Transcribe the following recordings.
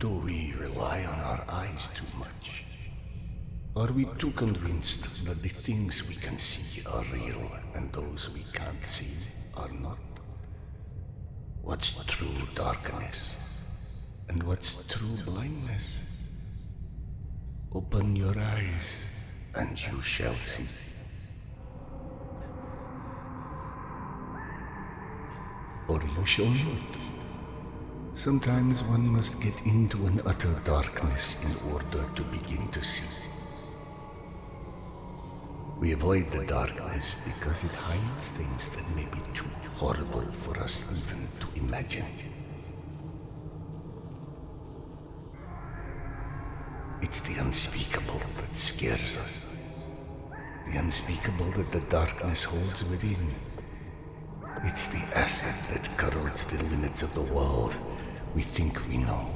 Do we rely on our eyes too much? Are we too convinced that the things we can see are real and those we can't see are not? What's true darkness and what's true blindness? Open your eyes and you shall see. Or you shall not. Sometimes one must get into an utter darkness in order to begin to see. We avoid the darkness because it hides things that may be too horrible for us even to imagine. It's the unspeakable that scares us. The unspeakable that the darkness holds within. It's the acid that corrodes the limits of the world we think we know.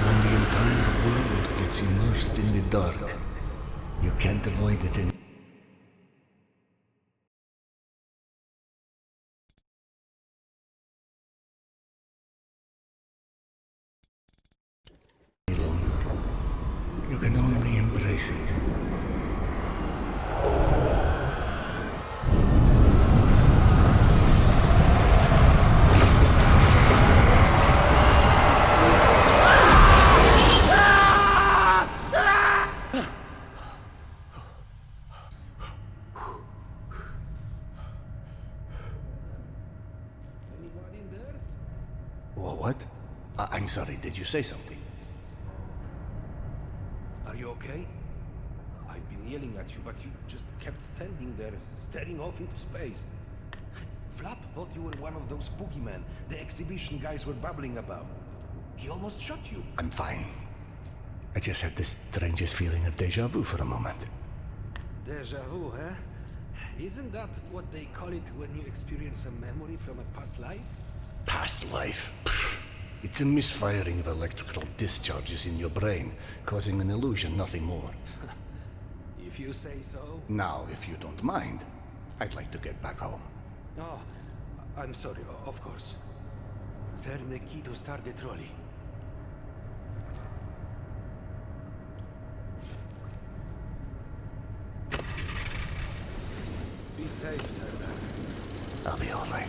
When the entire world gets immersed in the dark, you can't avoid it any longer. You can only embrace it. What? I'm sorry, did you say something? Are you okay? I've been yelling at you, but you just kept standing there, staring off into space. Flap thought you were one of those boogeymen the exhibition guys were babbling about. He almost shot you. I'm fine. I just had this strangest feeling of déjà vu for a moment. Déjà vu, huh? Isn't that what they call it when you experience a memory from a past life? Past life? Pfft. It's a misfiring of electrical discharges in your brain, causing an illusion, nothing more. If you say so. Now, if you don't mind, I'd like to get back home. Oh, I'm sorry, of course. Turn the key to start the trolley. Be safe, Serdar. I'll be all right.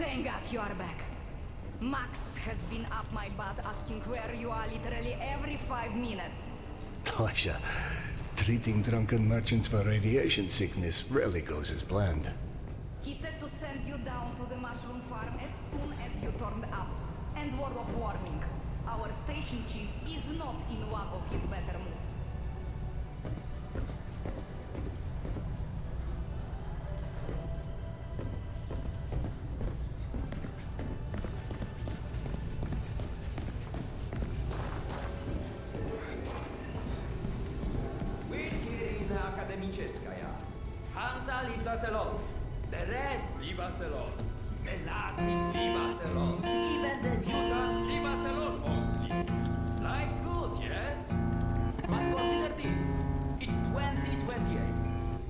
Thank God you are back. Max has been up my butt asking where you are literally every 5 minutes. Tasha, treating drunken merchants for radiation sickness rarely goes as planned. He said to send you down to the mushroom farm as soon as you turned up. And word of warning, our station chief is not in one of his better moods. Hansa leaves us alone. The Reds leave us alone. The Nazis leave us alone. Even the mutants leave us alone mostly. Life's good, yes? But consider this. It's 2028.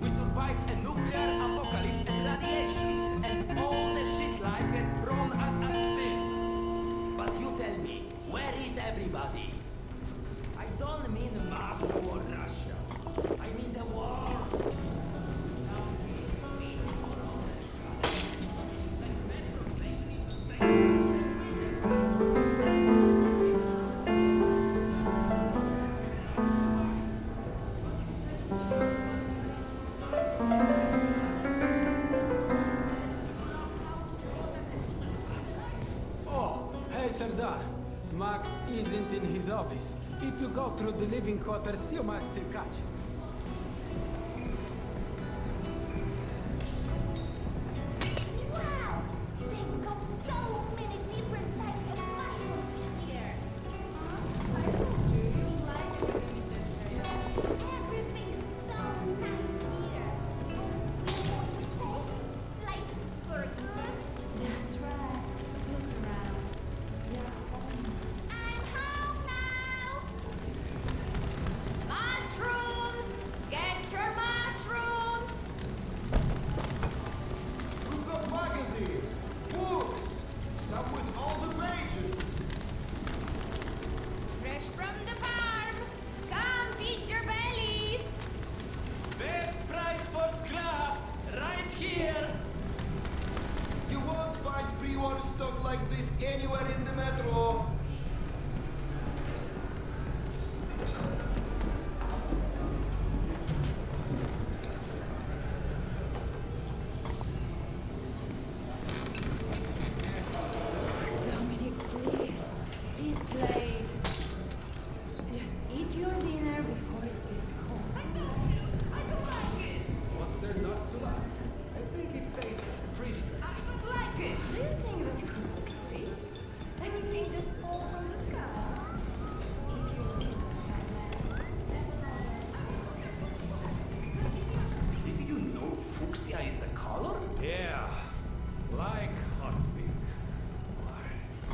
We survived a nuclear apocalypse and radiation. And all the shit life has thrown at us since. But you tell me, where is everybody? I don't mean Moscow or Russia. I mean the world. Serdar, Max isn't in his office. If you go through the living quarters, you must still catch him. Wow! They've got so many different types of mushrooms here. I hope you like it. Everything's so nice here. We want to stay? Like, for good? That's right. Look around. You're home. I'm home now! Mushrooms! Get your mushrooms! We've got magazines, books, some with all the pages. Fresh from the farm! Come feed your bellies! Best price for scrap, right here. You won't find pre-war stock like this anywhere in the metro. Dominic, please. It's late. Just eat your dinner before it gets cold. I told you! I don't like it! What's there not to like? I think it tastes pretty good. I don't like it. Do you think that food is free? Everything just falls from the sky. Eat your dinner, my man. Did you know fuchsia is a color? Yeah, like hot pink.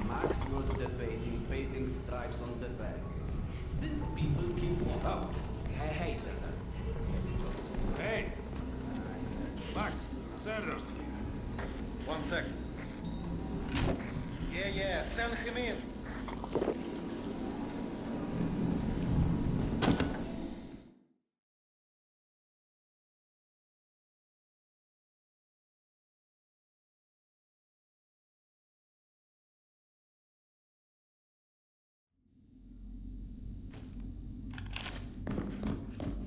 Max was debating painting stripes on the wagons. Since people keep... Oh, hey, Serdar. Hey, Max, Sanders here. 1 second. Yeah, send him in.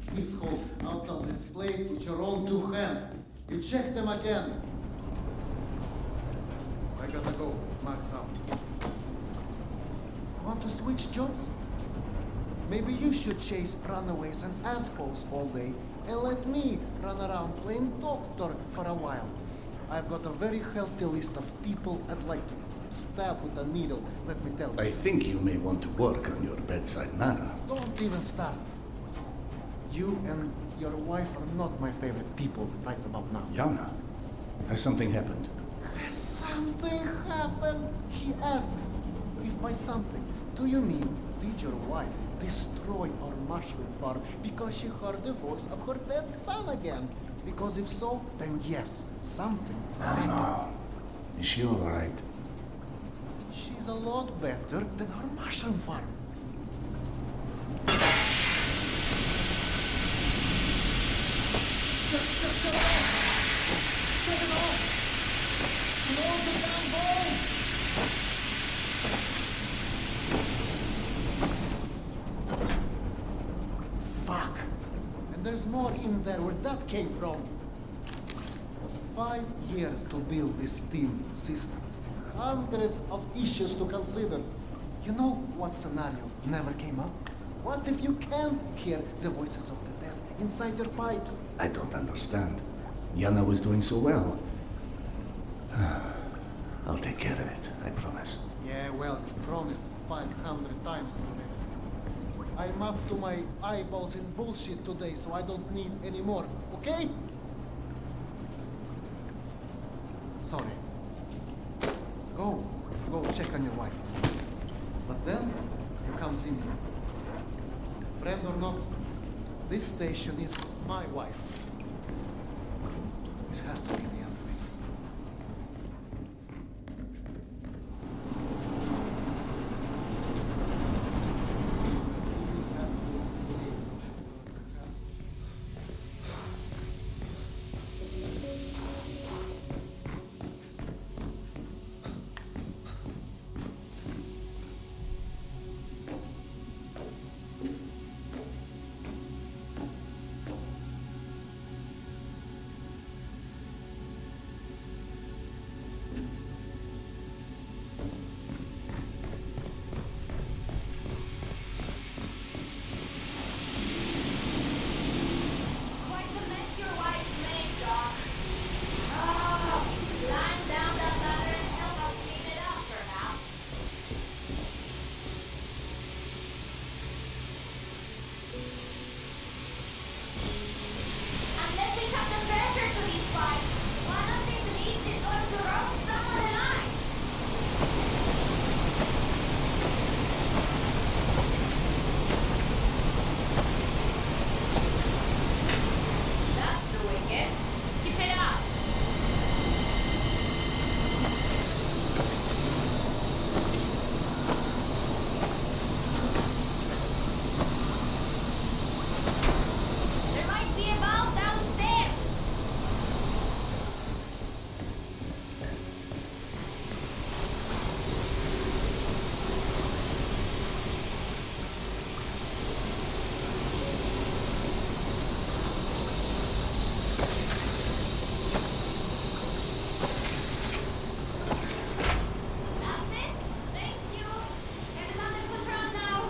Please hold out of this place with your own 2 hands. You check them again. I gotta go, Max out. Want to switch jobs? Maybe you should chase runaways and assholes all day and let me run around playing doctor for a while. I've got a very healthy list of people I'd like to stab with a needle, let me tell you. I think you may want to work on your bedside manner. Don't even start. You and your wife are not my favorite people right about now. Yana, has something happened? Has something happened? He asks. If by something, do you mean did your wife destroy our mushroom farm because she heard the voice of her dead son again? Because if so, then yes, something happened. No. Is she all right? She's a lot better than her mushroom farm. Shut it off! Shut it off! Close it down! there's more in there where that came from. 5 years to build this steam system. Hundreds of issues to consider. You know what scenario never came up? What if you can't hear the voices of the dead inside your pipes? I don't understand. Yana was doing so well. I'll take care of it, I promise. Yeah, well, you've promised 500 times already. I'm up to my eyeballs in bullshit today, so I don't need any more, okay? Sorry. Go check on your wife. But then, you come see me. Friend or not, this station is my wife. This has to be the end of it. Quite the mess your wife made, Doc. Oh, climb down that ladder and help us clean it up, perhaps. Unless we cut the pressure to these pipes, one of these leaks is going to roast someone alive. That's doing it. Keep it up. There might be a valve downstairs. That's it. Thank you. Get it under control now.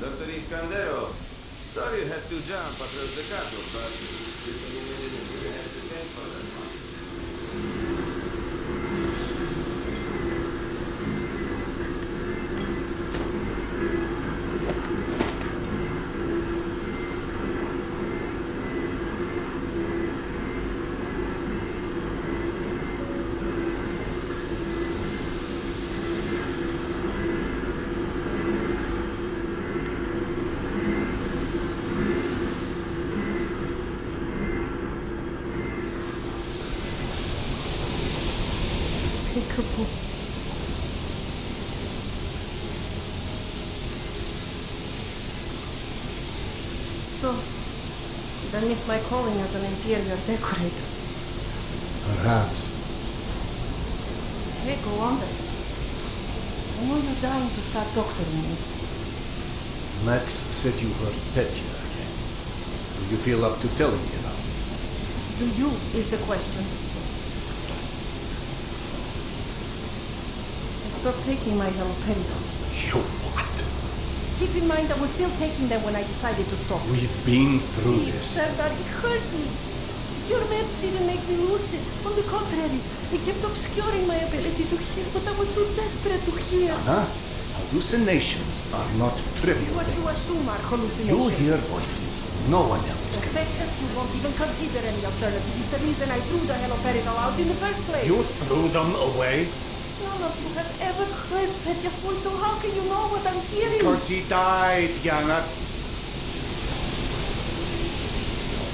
Dr. Iskanderov, sorry you had to jump across the cattle, but you have to pay for that. Peekaboo. So, then miss my calling as an interior decorator. Perhaps. Hey, go on then. I know you're dying to start doctoring me. Max said you heard Petya again. Do you feel up to telling me now? Do you, is the question. I stopped taking my haloperidol. You what? Keep in mind I was still taking them when I decided to stop. We've been through He this. said that it hurt me. Your meds didn't make me lucid. On the contrary, they kept obscuring my ability to hear, but I was so desperate to hear. Huh? Hallucinations are not trivial What you things. assume are You hallucinations. hear voices no one else The can. fact that you won't even consider any alternative is the reason I threw the haloperidol out in the first place. You threw them away? None of you have ever heard Petya's voice, so how can you know what I'm hearing? Because he died, Yana.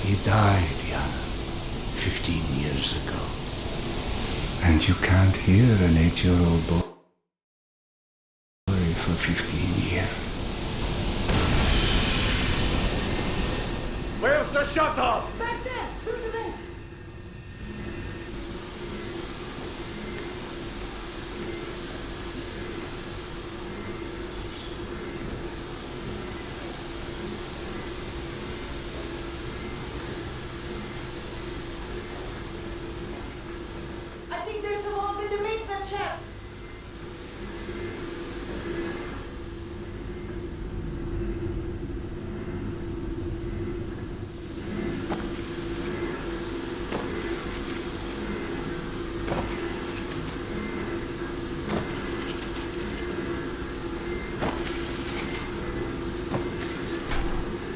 He died, Yana. 15 years ago. And you can't hear an 8-year-old boy for 15 years. Where's the shutter? Back there, through the vent. I think there's a valve in the maintenance shaft.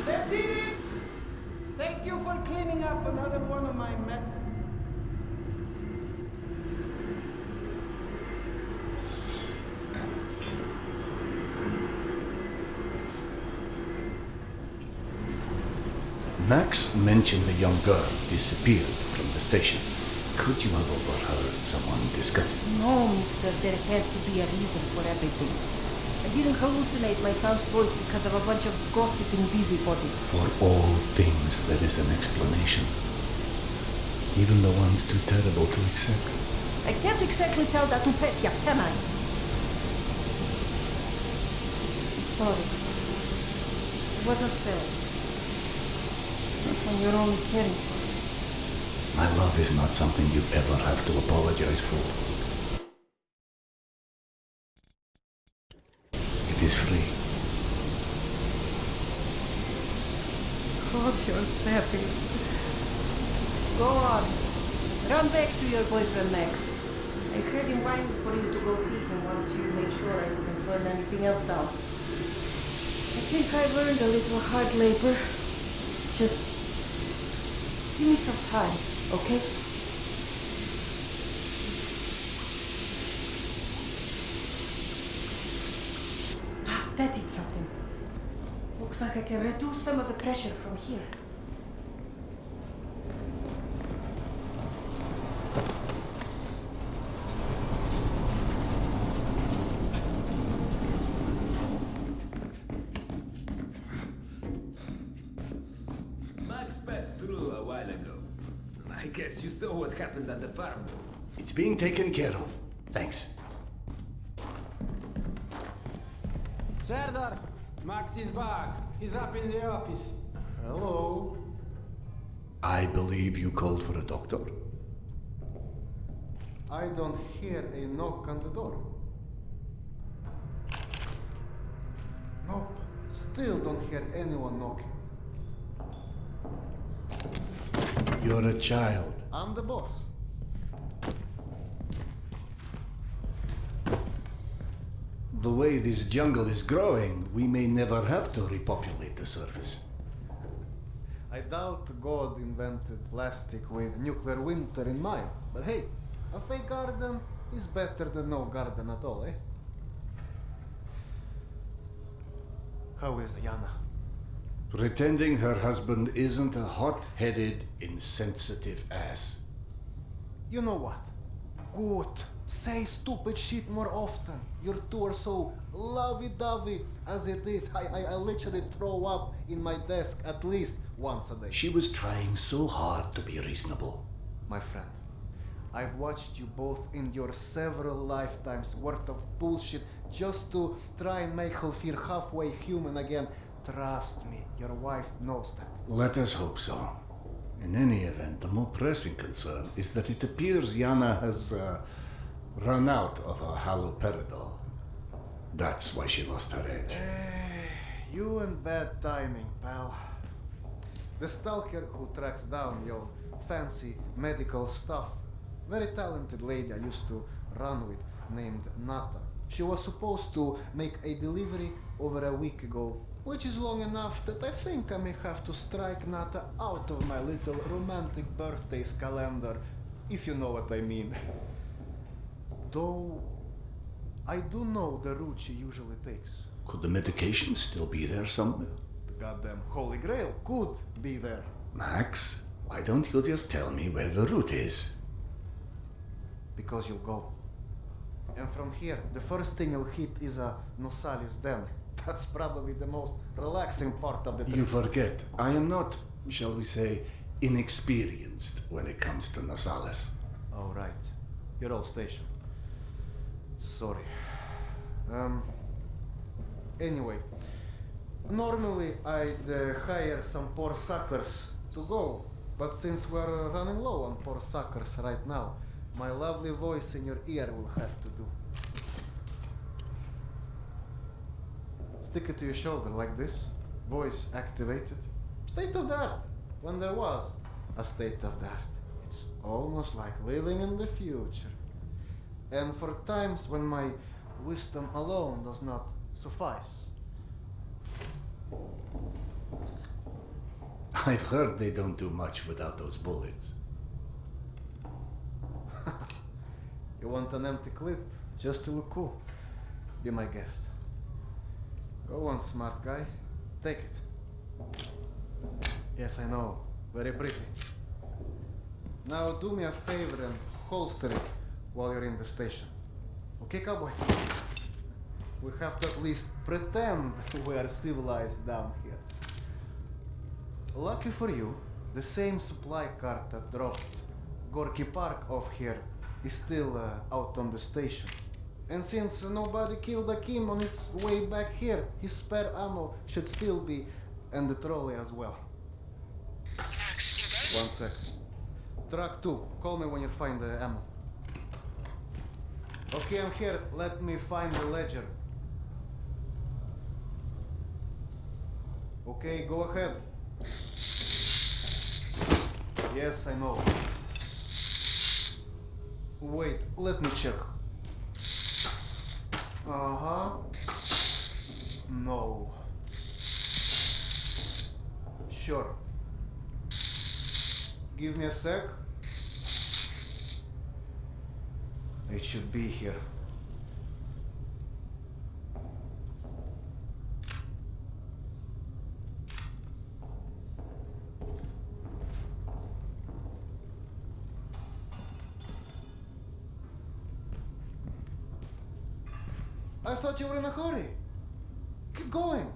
That did it! Thank you for cleaning up another one of my messes. Max mentioned the young girl disappeared from the station. Could you have overheard someone discussing? No, mister, there has to be a reason for everything. I didn't hallucinate my son's voice because of a bunch of gossiping busybodies. For all things there is an explanation. Even the ones too terrible to accept. I can't exactly tell that to Petya, can I? I'm sorry. It wasn't fair. Not when you're only caring for me. My love is not something you ever have to apologize for. It is free. God, you're sappy. Go on. Run back to your boyfriend, Max. I had him whining for you to go see him once you made sure I wouldn't burn anything else down. I think I've earned a little hard labor. Just give me some time, okay? Ah, that did something. Looks like I can reduce some of the pressure from here. Max passed through a while ago. I guess you saw what happened at the farm. It's being taken care of. Thanks. Serdar, Max is back. He's up in the office. Hello. I believe you called for a doctor. I don't hear a knock on the door. Nope. Still don't hear anyone knocking. You're a child. I'm the boss. The way this jungle is growing, we may never have to repopulate the surface. I doubt God invented plastic with nuclear winter in mind. But hey, a fake garden is better than no garden at all, eh? How is Yana? Pretending her husband isn't a hot-headed, insensitive ass. You know what? Good. Say stupid shit more often. Your two are so lovey-dovey as it is. I literally throw up in my desk at least once a day. She was trying so hard to be reasonable. My friend, I've watched you both endure several lifetimes worth of bullshit just to try and make her feel halfway human again. Trust me, your wife knows that. Let us hope so. In any event, the more pressing concern is that it appears Yana has run out of her haloperidol. That's why she lost her edge. You and bad timing, pal. The stalker who tracks down your fancy medical stuff, very talented lady I used to run with named Nata. She was supposed to make a delivery over a week ago, which is long enough that I think I may have to strike Nata out of my little romantic birthdays calendar, if you know what I mean. Though, I do know the route she usually takes. Could the medication still be there somewhere? The goddamn Holy Grail could be there. Max, why don't you just tell me where the route is? Because you'll go. And from here, the first thing you'll hit is a Nosalis den. That's probably the most relaxing part of the trip. You forget, I am not shall we say, inexperienced when it comes to Nasales. All right. You're all stationed. Sorry. Anyway, normally I'd hire some poor suckers to go, but since we're running low on poor suckers right now, my lovely voice in your ear will have to do. Stick it to your shoulder like this, voice activated. State of the art, when there was a state of the art. It's almost like living in the future. And for times when my wisdom alone does not suffice. I've heard they don't do much without those bullets. You want an empty clip just to look cool? Be my guest. Go on, smart guy. Take it. Yes, I know. Very pretty. Now do me a favor and holster it while you're in the station. Okay, cowboy? We have to at least pretend we are civilized down here. Lucky for you, the same supply cart that dropped Gorky Park off here is still out on the station. And since nobody killed Akim on his way back here, his spare ammo should still be in the trolley as well. 1 sec. Truck 2, call me when you find the ammo. Okay, I'm here. Let me find the ledger. Okay, go ahead. Yes, I know. Wait, let me check. Uh-huh. No. Sure. Give me a sec. It should be here. I thought you were in a hurry. Keep going.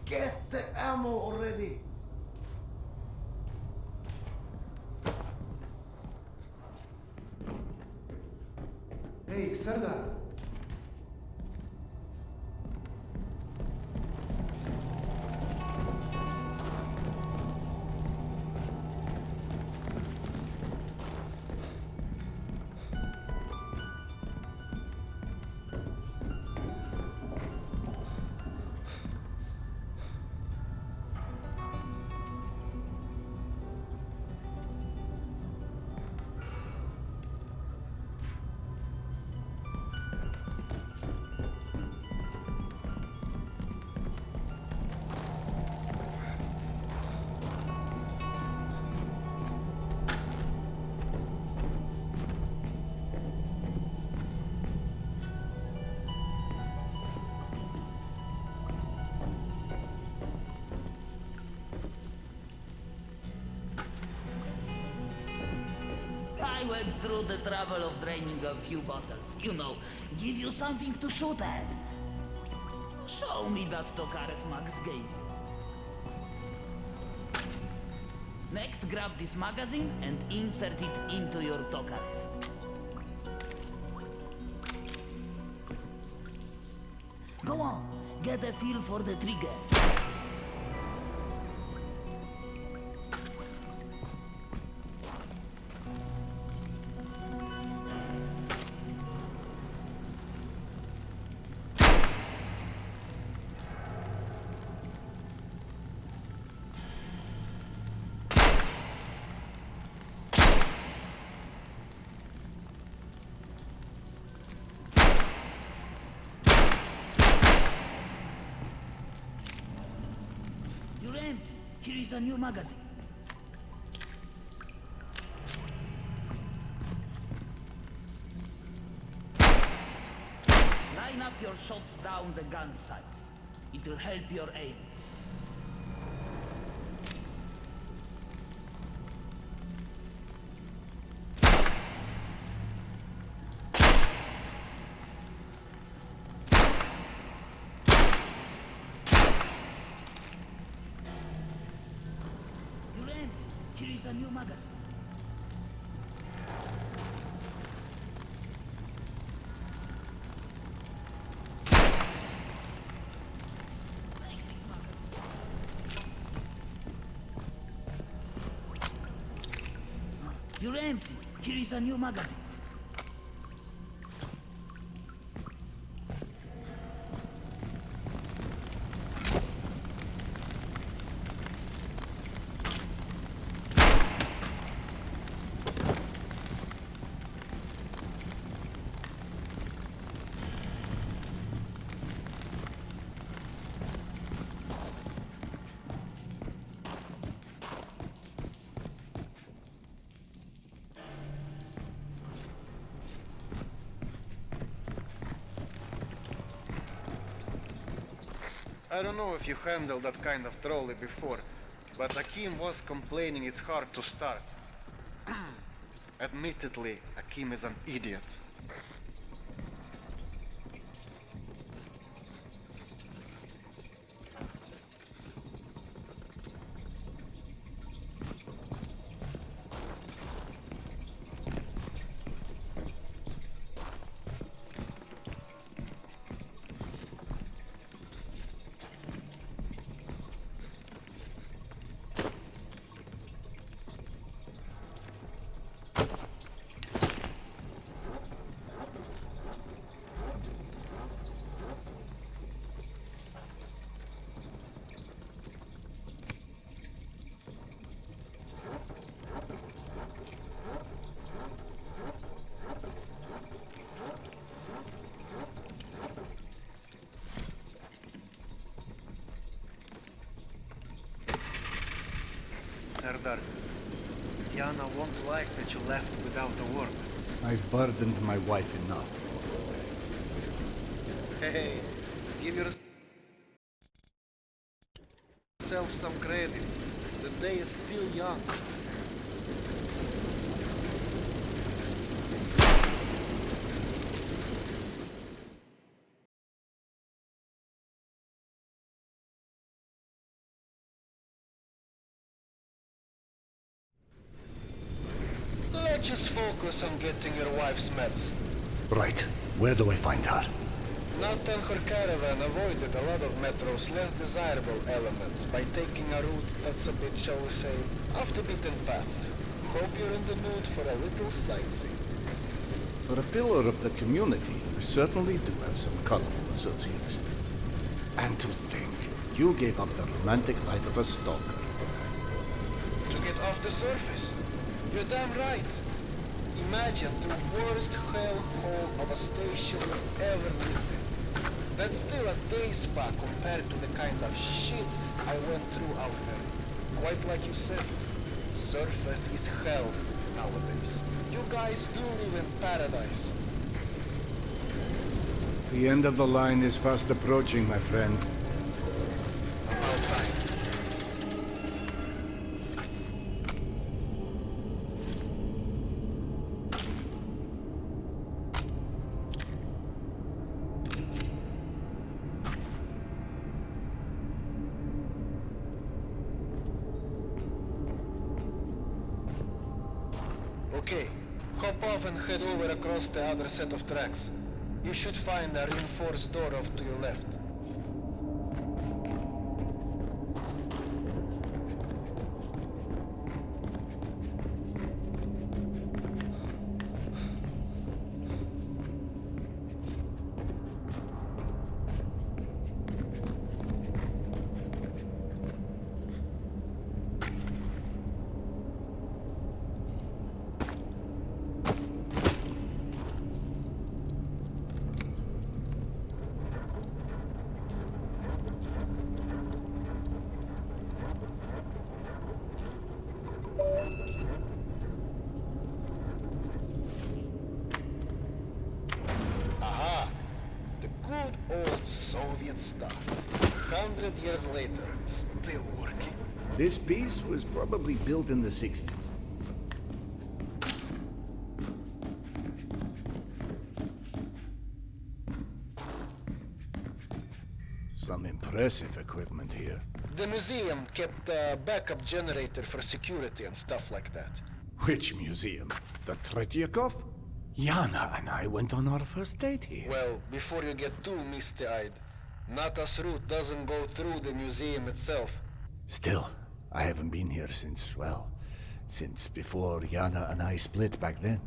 Get the ammo already. Hey, Serdar. I went through the trouble of draining a few bottles. You know, give you something to shoot at. Show me that Tokarev Max gave you. Next, grab this magazine and insert it into your Tokarev. Go on, get a feel for the trigger. Here is a new magazine. Line up your shots down the gun sights. It will help your aim. is a new magazine. Take this magazine. You're empty. Here is a new magazine. I don't know if you handled that kind of trolley before, but Akim was complaining it's hard to start. Admittedly, Akim is an idiot. Serdar, Yana won't like that you left without a word. I've burdened my wife enough. Hey, give yourself some credit. The day is still young. Let's just focus on getting your wife's meds. Right. Where do I find her? Nat and her caravan avoided a lot of Metro's less desirable elements by taking a route that's a bit, shall we say, off the beaten path. Hope you're in the mood for a little sightseeing. For a pillar of the community, we certainly do have some colorful associates. And to think, you gave up the romantic life of a stalker. To get off the surface? You're damn right. Imagine the worst hellhole of a station you've ever lived in. That's still a day spa compared to the kind of shit I went through out there. Quite like you said, surface is hell nowadays. You guys do live in paradise. The end of the line is fast approaching, my friend. About time. Okay, hop off and head over across the other set of tracks. You should find a reinforced door off to your left. Aha! The good old Soviet stuff. 100 years later, still working. This piece was probably built in the 60s. Some impressive equipment here. The museum kept a backup generator for security and stuff like that. Which museum? The Tretiakov? Yana and I went on our first date here. Well, before you get too misty-eyed, Nata's route doesn't go through the museum itself. Still, I haven't been here since before Yana and I split back then.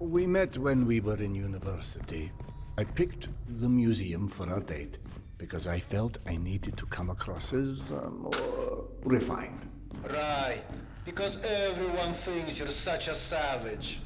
We met when we were in university. I picked the museum for our date because I felt I needed to come across as more refined. Right, because everyone thinks you're such a savage.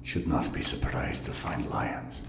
Should not be surprised to find lions.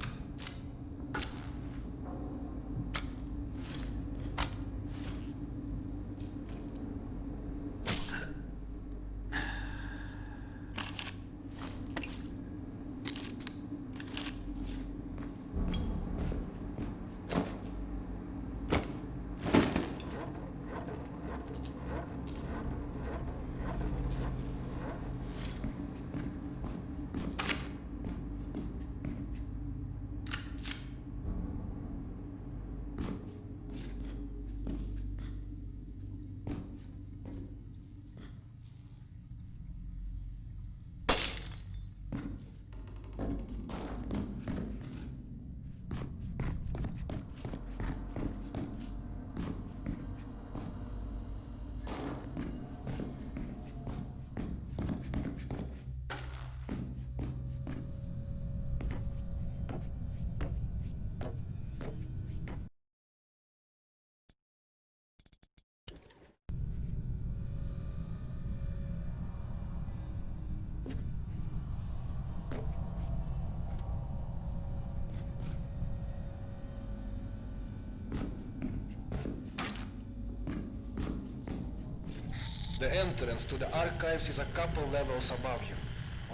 The entrance to the archives is a couple levels above you,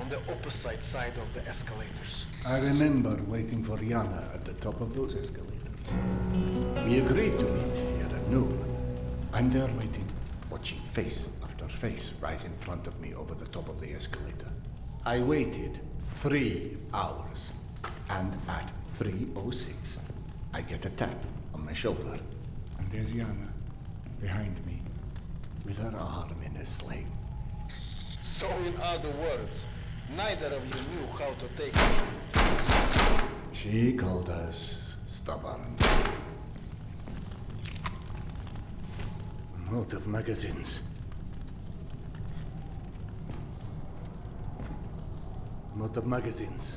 on the opposite side of the escalators. I remember waiting for Yana at the top of those escalators. We agreed to meet here at noon. I'm there waiting, watching face after face rise in front of me over the top of the escalator. I waited 3 hours, and at 3:06, I get a tap on my shoulder. And there's Yana, behind me, with her arm in a sling. So in other words, neither of you knew how to take it. She called us stubborn. I'm out of magazines. I'm out of magazines.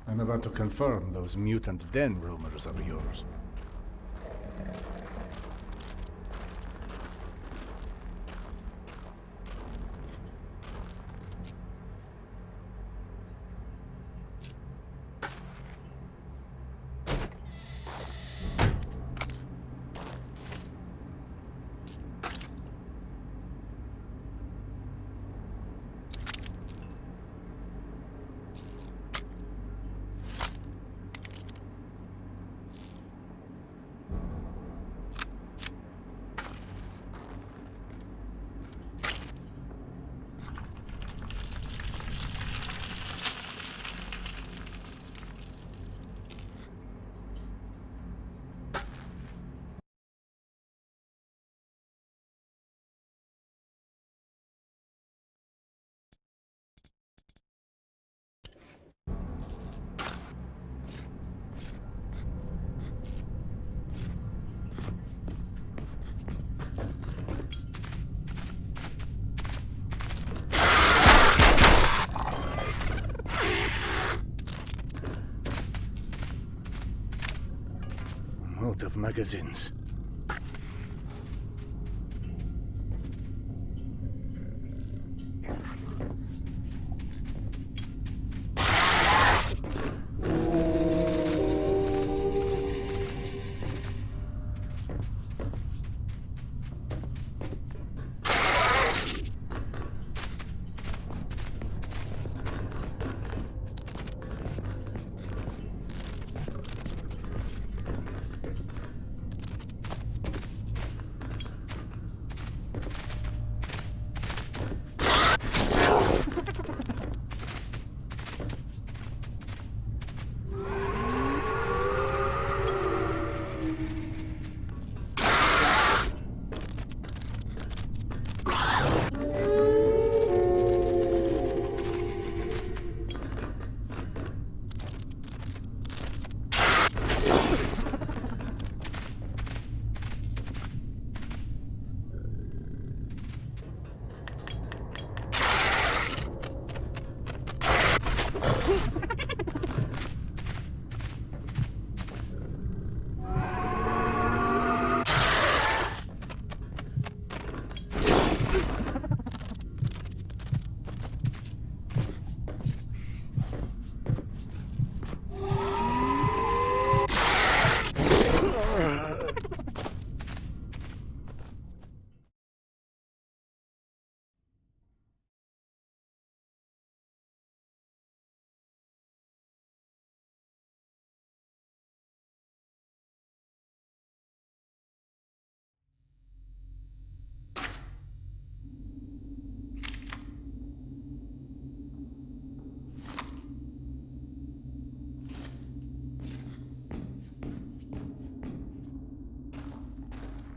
I'm about to confirm those mutant den rumors of yours. out of magazines.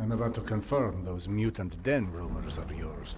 I'm about to confirm those mutant den rumors of yours.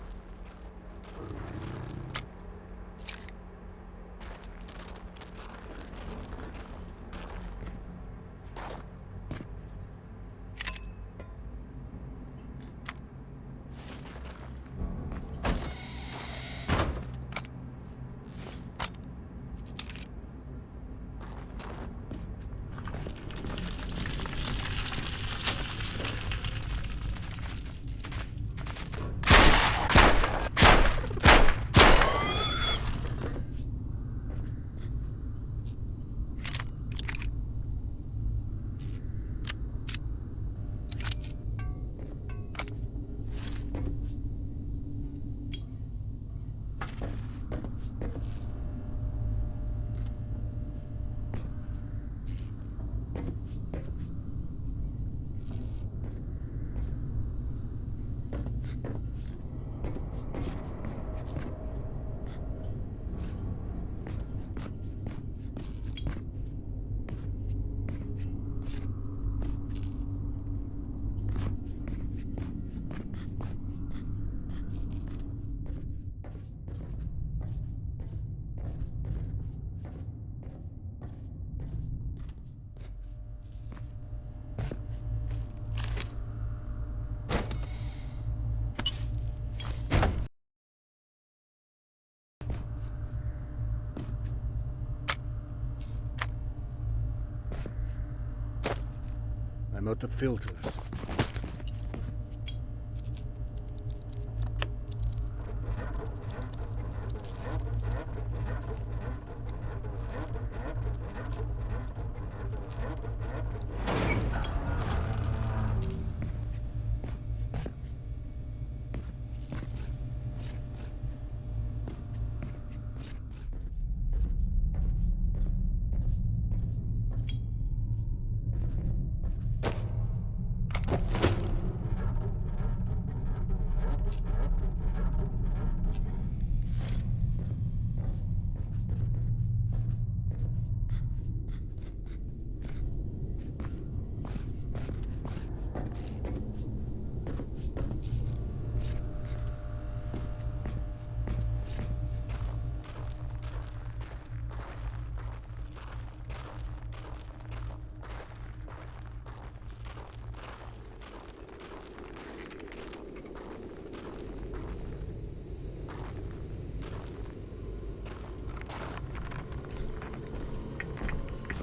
I'm out of filters.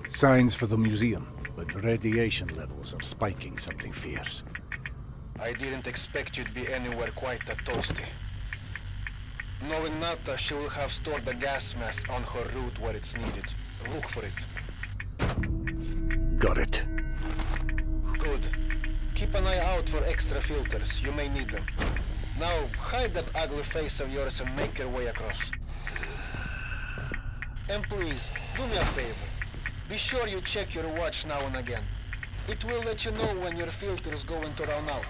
Signs for the museum, but The radiation levels are spiking something fierce. I didn't expect you'd be anywhere quite that toasty. Knowing Nata, she will have stored the gas mask on her route where it's needed. Look for it. Got it. Good. Keep an eye out for extra filters. You may need them. Now, hide that ugly face of yours and make your way across. And please, do me a favor. Be sure you check your watch now and again. It will let you know when your filter is going to run out.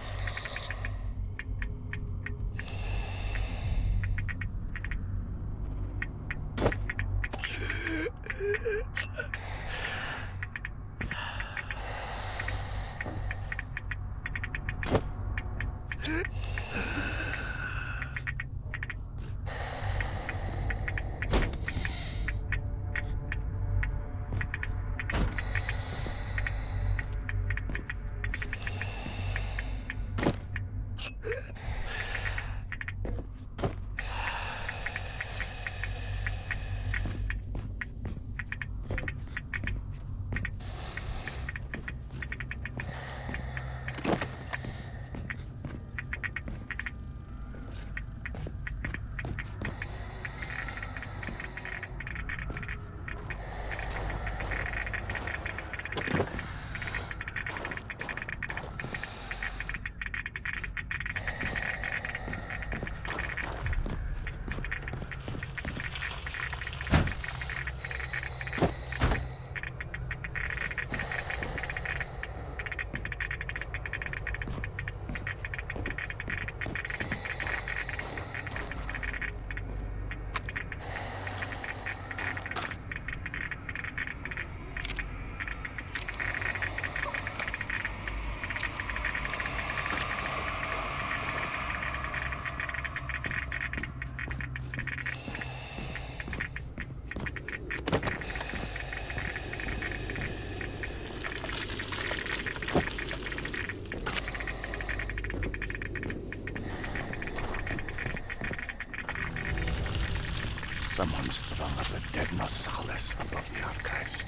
Someone strung up a dead Nosalis above the archives.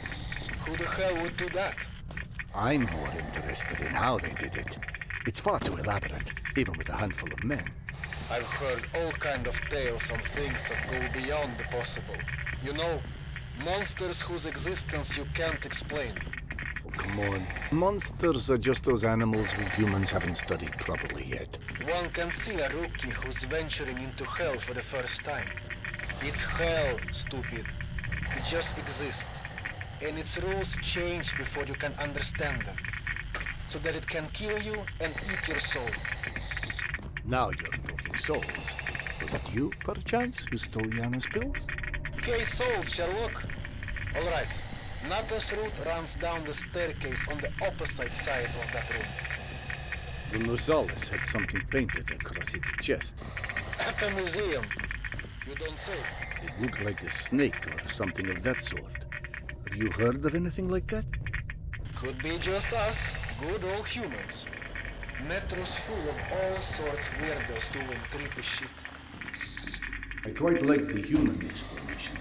Who the hell would do that? I'm more interested in how they did it. It's far too elaborate, even with a handful of men. I've heard all kind of tales on things that go beyond the possible. You know, monsters whose existence you can't explain. Oh, come on. Monsters are just those animals we humans haven't studied properly yet. One can see a rookie who's venturing into hell for the first time. It's hell, stupid. It just exists. And its rules change before you can understand them. So that it can kill you and eat your soul. Now you're talking souls. Was it you, perchance, who stole Yana's pills? Case solved, Sherlock. All right. Nata's route runs down the staircase on the opposite side of that room. The Nosalis had something painted across its chest. At a museum. You don't say. It looked like a snake or something of that sort. Have you heard of anything like that? Could be just us, good old humans. Metro's full of all sorts weirdos doing creepy shit. I quite like the human explanation.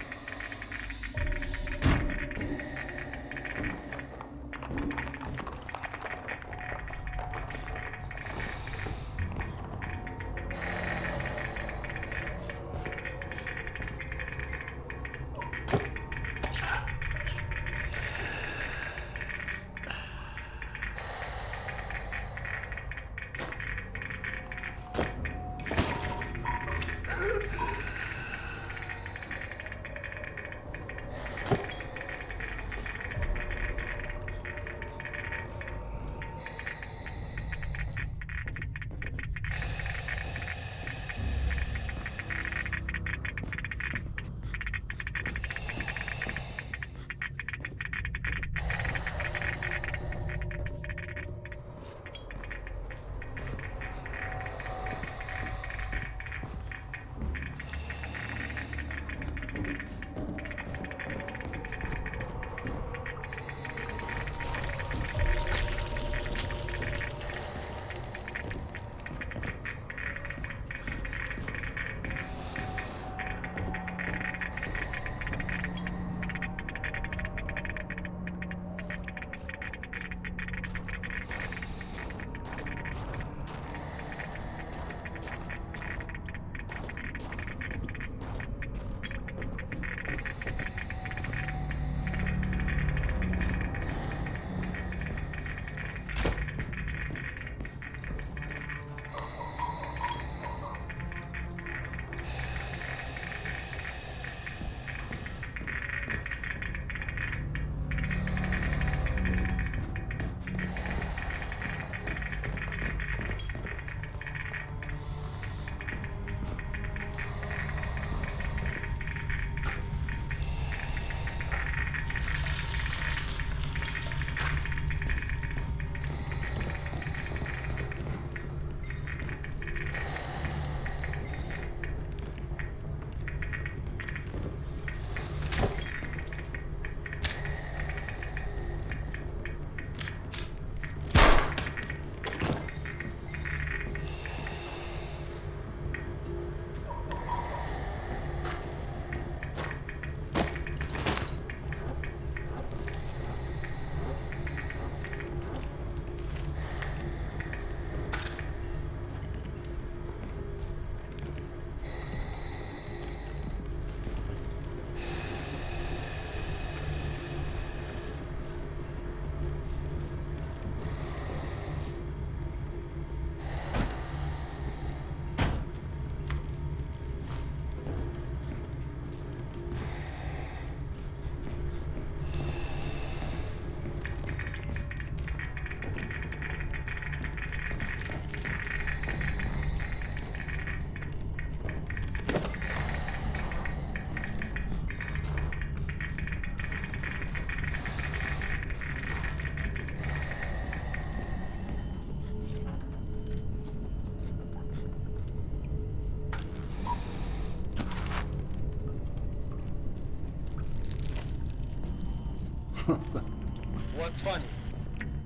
What's funny?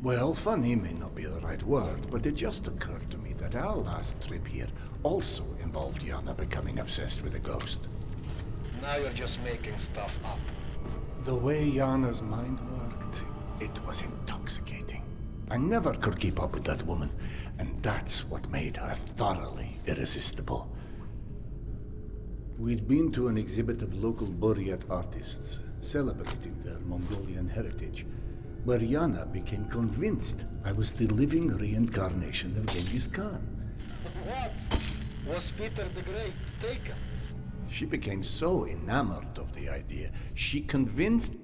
Well, funny may not be the right word, but it just occurred to me that our last trip here also involved Yana becoming obsessed with a ghost. Now you're just making stuff up. The way Yana's mind worked, it was intoxicating. I never could keep up with that woman, and that's what made her thoroughly irresistible. We'd been to an exhibit of local Buryat artists, celebrating their Mongolian heritage, where Yana became convinced I was the living reincarnation of Genghis Khan. What? Was Peter the Great taken? She became so enamored of the idea, she convinced